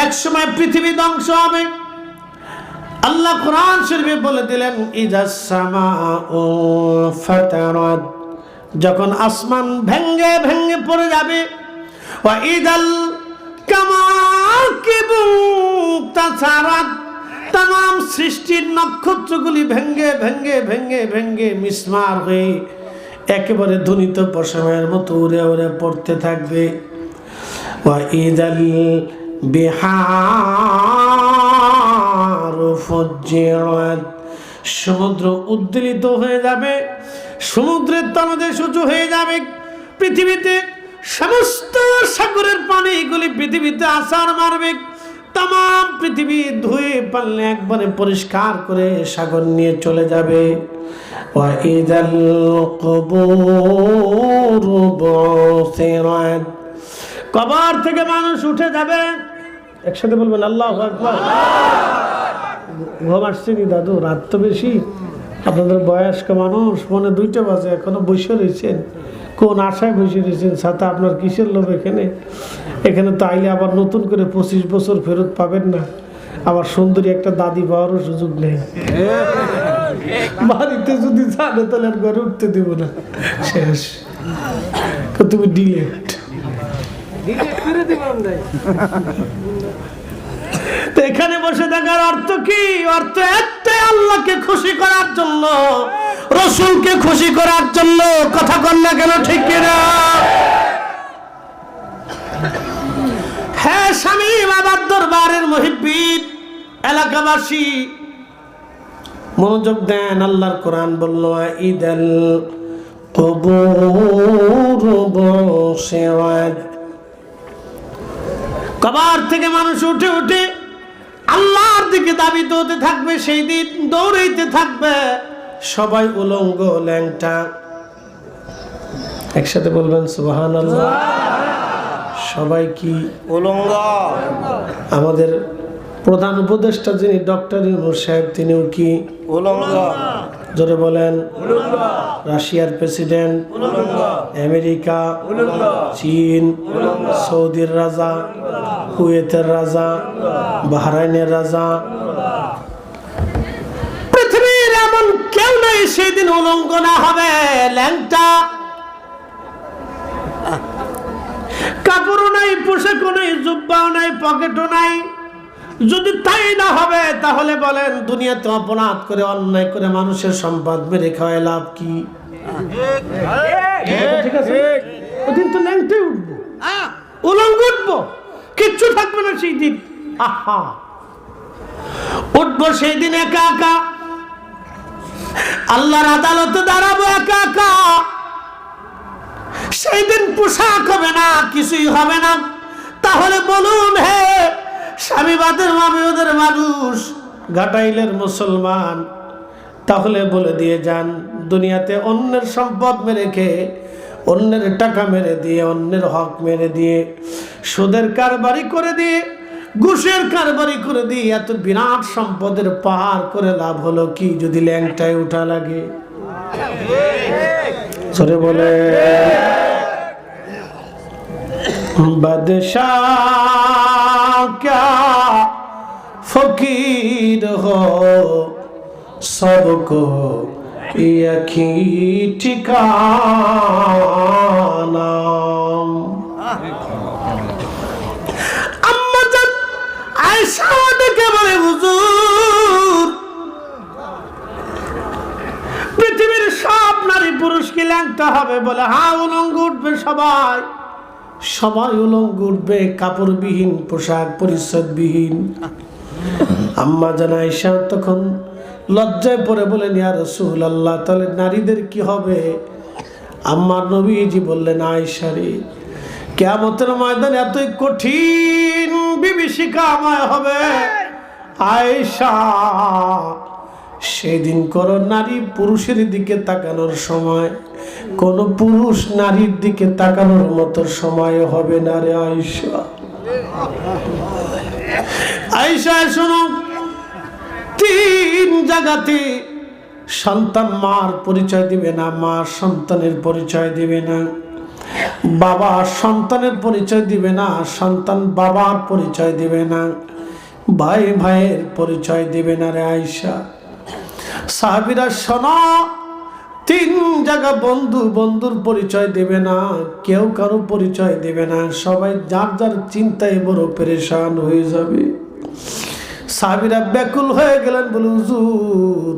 এক সময় পৃথিবী ধ্বংস হবে। আল্লাহ কোরআন শরীফে বলে দিলেন ইজাস সামাউ ফাতারাত, যখন আসমান ভেঙ্গে ভেঙ্গে পড়ে যাবে। ওয়া ইদাল কামাকিবু তাসারাত, तमाम সৃষ্টির নক্ষত্রগুলি ভেঙ্গে ভেঙ্গে ভেঙ্গে ভেঙ্গে মিসমার হয়ে একেবারে ধ্বনিত পশমের মতো উড়ে উড়ে পড়তে থাকবে। ওয়া ইদাল বিহারু ফুজ্জিরাত, সমুদ্র উদ্বেলিত হয়ে যাবে, সমুদ্রের তলদেশ উঁচু হয়ে যাবে। পৃথিবীতে সমস্ত সাগরের পানিগুলি পৃথিবীতে আছাড় মারবে। तमाम পৃথিবী ধুয়ে পারলে একবারে পরিষ্কার করে সাগর নিয়ে চলে যাবে। ওয়া ইদাল কুবুরু বুসিরাত, কবর থেকে মানুষ উঠে যাবে। একসাথে বলবেন আল্লাহু আকবার। ঘুম আসছে নি দাদু? রাত তো বেশি, আপনাদের বয়স্ক মানুষ, মনে 2টা বাজে, এখনো বসে রয়েছেন। কোন আশায় বসে রয়েছেন? সাথে আপনার কিসের লোভ? এখানে তো আইলে আবার নতুন করে 25 বছর ফেরত পাবেন না, আবার সুন্দরী একটা দাদি পাওয়ারও সুযোগ নেই। বাড়িতে যদি জানে তাহলে আর ঘরে উঠতে দেব না, শেষ। তুমি ডিলেট করে দেবেন। তো এখানে বসে থাকার অর্থ কি? অর্থ একটাই, আল্লাহকে খুশি করার জন্য, রাসূলকে খুশি করার জন্য। কথা বল না কেন? ঠিক কিনা? হ্যাঁ স্বামী, বাবার দরবারের মুহিব্বিন, এলাকাবাসী মনোযোগ দেন। আল্লাহর কোরআন বলল ইদাল কুবুরু বুসিরাত, কবর থেকে মানুষ উঠে উঠে আল্লাহর দিকে দাবিত হতে থাকবে। সেই দিন দৌড়াইতে থাকবে সবাই উলঙ্গ ল্যাংটা। একসাথে বলবেন সুবহানাল্লাহ। সবাই কি উলঙ্গ? আমাদের প্রধান উপদেষ্টা যিনি ডক্টর ইউনূস সাহেব, তিনিও কি উলঙ্গ? জোরে বলেন। রাশিয়ার প্রেসিডেন্ট, আমেরিকা, চীন, সৌদির রাজা, কুয়েতের রাজা, বাহরাইনের রাজা, পৃথিবীর এমন কেউ নেই সেদিন উলঙ্গ না হবে, ল্যাংটা। কাপড়ও নাই, পোশাকও নাই, জুব্বাও নাই, পকেটও নাই। যদি তাই না হবে তাহলে বলেন দুনিয়াতে অপরাধ করে, অন্যায় করে মানুষের সম্পদ মেরে খাওয়ায় লাভ কি? ঠিক আছে, ওদিন তো ল্যাংটাই উঠবো, উলঙ্গ উঠবো, কিচ্ছু থাকবে না সেই দিন। আহা, উঠবো সেই দিন একা একা, আল্লাহর আদালতে দাঁড়াবো একা একা। সেই দিন পোশাক হবে না, কিছুই হবে না। তাহলে বলুন, হে স্বামীবাদের মাবিওদের মানুষ, ঘাটাইলের মুসলমান, তাহলে বলে দিয়ে যান, দুনিয়াতে অন্যের সম্পদ মেরে খেয়ে, অন্যের টাকা মেরে দিয়ে, অন্যের হক মেরে দিয়ে, সুদের কারবারি করে দিয়ে, ঘুষের কারবারি করে দিয়ে এত বিরাট সম্পদের পাহাড় করে লাভ হলো কি যদি ল্যাংটায় উঠা লাগে? সরে বলে বাদশাহ क्या फकीर हो सबको एक ही ठिकाना। अम्मा जान आयशा ডেকে বলে, হুজুর, পৃথিবীর সব নারী পুরুষ কি ল্যাংটা হবে? বলে হ্যাঁ, উলঙ্গ উঠবে সবাই, সবাই উলঙ্গ উঠবে, কাপড়বিহীন, পোশাক পরিচ্ছদবিহীন। আম্মা জান আয়েশা তখন লজ্জায় পড়ে বলেন, ইয়া রাসূলুল্লাহ, তাহলে নারীদের কি হবে? আম্মা নবীজি বললেন, আয়েশা রে, কিয়ামতের ময়দানে এতই কঠিন বিভীষিকাময় হবে আয়েশা, সেদিন কোন নারী পুরুষের দিকে তাকানোর সময়, কোন পুরুষ নারীর দিকে তাকানোর মতো সময় হবে না রে আয়েশা। আয়েশা শোনো, 3 জায়গাতে সন্তান মার পরিচয় দিবে না, মা সন্তানের পরিচয় দিবে না। বাবা সন্তানের পরিচয় দিবে না, সন্তান বাবার পরিচয় দিবে না, ভাই ভাইয়ের পরিচয় দিবে না রে আয়েশা। সাহাবীরা শোনো, 3 জায়গা বন্ধু বন্ধুর পরিচয় দেবে না, কেউ কারো পরিচয় দেবে না, সবাই যার যার চিন্তায় বড় পেরেশান হয়ে যাবে। সাহাবীরা ব্যাকুল হয়ে গেলেন, বলে হুজুর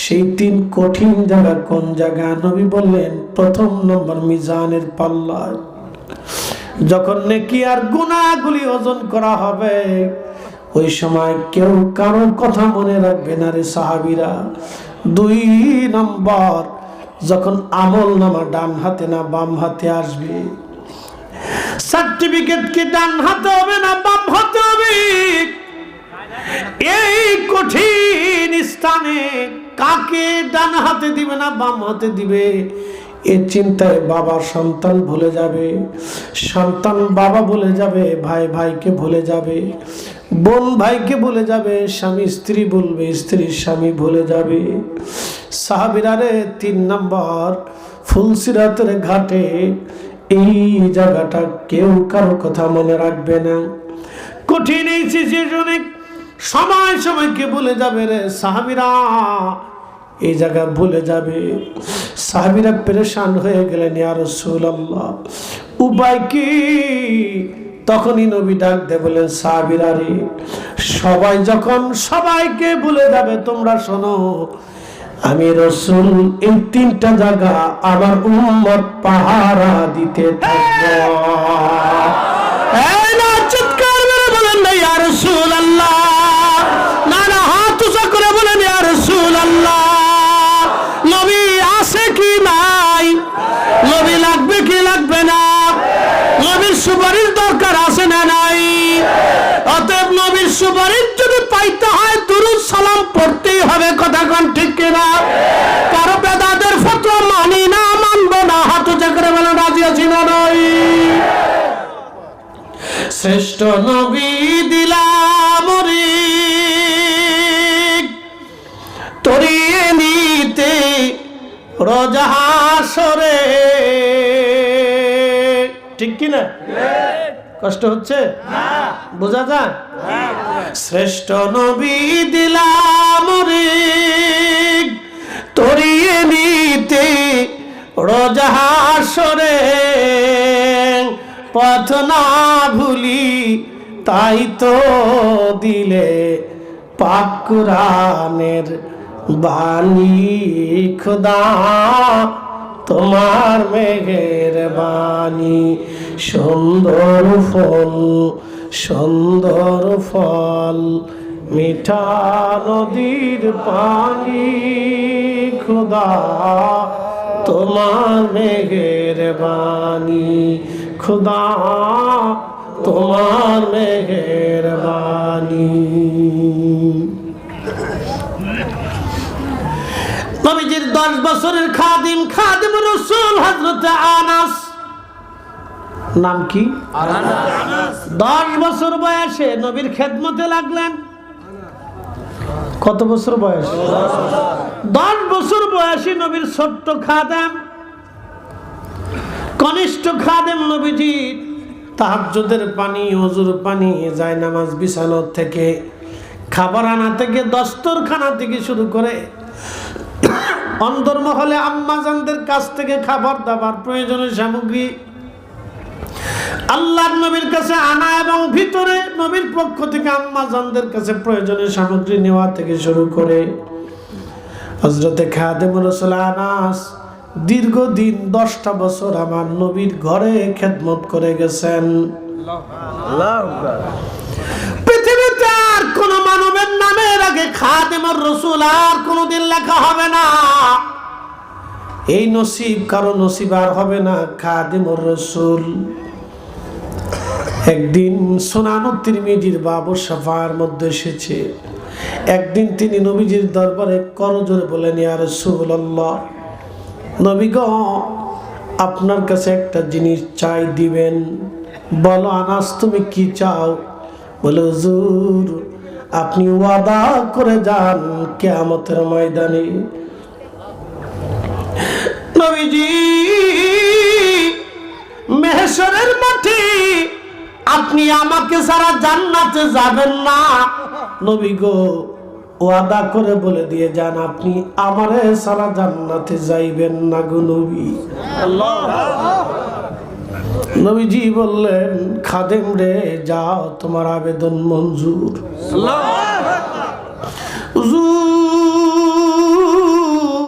সেই 3 কঠিন জায়গা কোন জায়গা? নবী বললেন, প্রথম নম্বর মিজানের পাল্লায় যখন নেকি আর গুনাহগুলি ওজন করা হবে, ওই সময় কেউ কারো কথা মনে রাখবে না রে সাহাবীরা। 2 নম্বর, যখন আমল নামা ডান হাতে না বাম হাতে আসবে, সার্টিফিকেট কি ডান হাতে হবে না বাম হাতে হবে, এই কঠিন স্থানে কাকে ডান হাতে দিবে না বাম হাতে দিবে, এই চিন্তায় বাবা সন্তান ভুলে যাবে, সন্তান বাবা ভুলে যাবে, ভাই ভাইকে ভুলে যাবে, বোন ভাইকে ভুলে যাবে, স্বামী স্ত্রী বলবে, স্ত্রী স্বামী ভুলে যাবে। সাহাবীরা রে 3 নম্বর ফুলসিরাতের ঘাটে এই জায়গাটা কেউ কারো কথা মনে রাখবে না। কঠিন এই সিচুয়েশনে সময় সময়কে ভুলে যাবে রে সাহাবীরা, এই জায়গা ভুলে যাবে। সাহাবীরা পেরেশান হয়ে গেলেন, ইয়া রাসূলুল্লাহ উপায় কি? তখনই নবী ডাক দিয়ে বলেন, সাহাবীরা রে, সবাই যখন সবাইকে ভুলে যাবে, তোমরা শোনো, আমি রাসূল এই 3টা জায়গা আমার উম্মত পাহারা দিতে থাকবো। এই না চিৎকার করে বলেন না ইয়া রাসূলুল্লাহ, না না হাত উঁচা করে বলেন ইয়া রাসূলুল্লাহ। নবী আছে কি নাই? নবী লাগবে কি লাগবে না? নবীর সুপারিশ দরকার আছে না নাই? অতএব নবীর সুপারিশ যদি পাইতে হয় দুরূদ সালাম পড়তেই হবে, কথা কোন ঠিক কিনা? কারো বেদাতের ফতোয়া মানি না, মানবো না, হাত উঁচা করে বলেন রাজি আছি না নাই? শ্রেষ্ঠ নবী দিলাম রে তরিয়ে নিতে রোজা হাসরে, ঠিক কিনা? কষ্ট হচ্ছে না? বোঝা যায়? শ্রেষ্ঠ নবী দিলাম রে তরিয়ে নিতে রোজা হাসরে, পথ না ভুলি তাই তো দিলে পাক কুরআনের বাণী, খোদা তোমার মেহেরবানি। সুন্দর ফল সুন্দর ফল মিঠা নদীর পানি, খোদা তোমার মেহেরবানি, খোদা তোমার মেহেরবানি। নবীজির 10 বছরের খাদিম রাসূল হযরত আনাস, নাম কি? 10 বছর বয়সে নবীর খেদমতে লাগলেন। কত বছর বয়স? 10 বছর বয়সী নবীর ছোট্ট খাদেম, কনিষ্ঠ খাদেম নবীজি তাহাজ্জুদের পানি, ওযুর পানি, জায়নামাজ বিছানো থেকে, খাবার আনা থেকে, দস্তরখানা থেকে শুরু করে অন্দরমহলে আম্মাজানদের কাছ থেকে খাবার দাবার প্রয়োজনীয় সামগ্রী আল্লাহর নবীর কাছে আনা এবং ভিতরে নবীর পক্ষ থেকে আম্মাজানদের কাছে প্রয়োজনীয় সামগ্রী নেওয়া থেকে শুরু করে হযরতে খাদেম রাসূল আনাস দীর্ঘদিন 10টা বছর আমার নবীর ঘরে খেদমত করে গেছেন। আল্লাহু আকবার। পৃথিবীতে আর কোন মানবের নামের আগে খাদেমুর রাসূল আর কোনদিন লেখা হবে না। এই নসিব কারো নসিব আর হবে না। খাদেমুর রাসূল একদিন সুনান তিরমিজির বাবু শাফার মধ্যে এসেছে। একদিন তিনি নবীজির দরবারে করজোরে বলেন, ইয়া রাসূলুল্লাহ, নবী গো, আপনার কাছে একটা জিনিস চাই, দিবেন? বলো আনাস, তুমি কি চাও? বলে, হুজুর, আপনি ওয়াদা করে যান কিয়ামতের ময়দানে নবীজি মেহেশ্বরের মাটি, আপনি আমাকে ছাড়া জান্নাতে যাবেন না। নবী গো, ওয়াদা করে বলে দিয়ে যান, আপনি আমারে ছাড়া জান্নাতে যাইবেন না গো নবী। নবীজি বললেন, খাদেম রে যাও, তোমার আবেদন মঞ্জুর। হুজুর